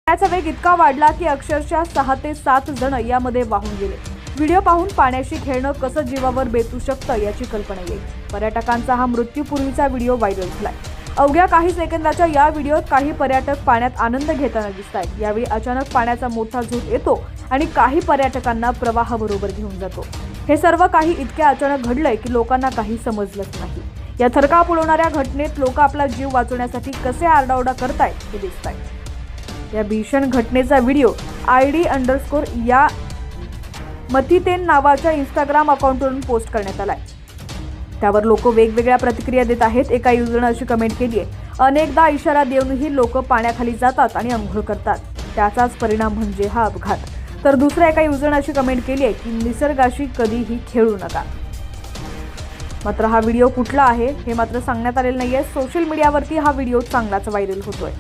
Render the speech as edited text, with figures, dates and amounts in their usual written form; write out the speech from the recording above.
पाण्याचा वेग इतका वाढला की अक्षरशः 6 ते 7 जण यामध्ये वाहून गेले। व्हिडिओ पाहून पाण्याशी खेळणं कसं जीवावर बेतू शकतं याची कल्पना येईल। पर्यटकांचा हा मृत्यूपूर्वीचा व्हिडिओ व्हायरल झालाय। अवघ्या काही सेकंदाच्या या व्हिडिओत काही पर्यटक पाण्यात आनंद घेताना दिसतात। यावेळी अचानक पाण्याचा मोठा झोत येतो आणि काही पर्यटकांना प्रवाहाबरोबर घेऊन जातो। हे सर्व काही इतके अचानक घडलंय की लोकांना काही समजलंच नाही। या थरकाप उडवणाऱ्या घटनेत लोक आपला जीव वाचवण्यासाठी कसे आरडाओरडा करतायत हे दिसतंय। या भीषण घटनेचा व्हिडिओ ID_ या मथितेन नावाच्या इंस्टाग्राम अकाउंटवरून पोस्ट करण्यात आलाय। त्यावर लोक वेगवेगळ्या प्रतिक्रिया देत आहेत। एका युजरने अशी कमेंट केली आहे, अनेकदा इशारा देऊनही लोक पाण्याखाली जातात आणि अंघोळ करतात, त्याचाच परिणाम म्हणजे हा अपघात। तर दुसऱ्या एका युजरने अशी कमेंट केली आहे की निसर्गाशी कधीही खेळू नका। मात्र हा व्हिडिओ कुठला आहे हे मात्र सांगण्यात आलेलं नाहीये। सोशल मीडियावरती हा व्हिडिओ चांगलाच व्हायरल होतोय।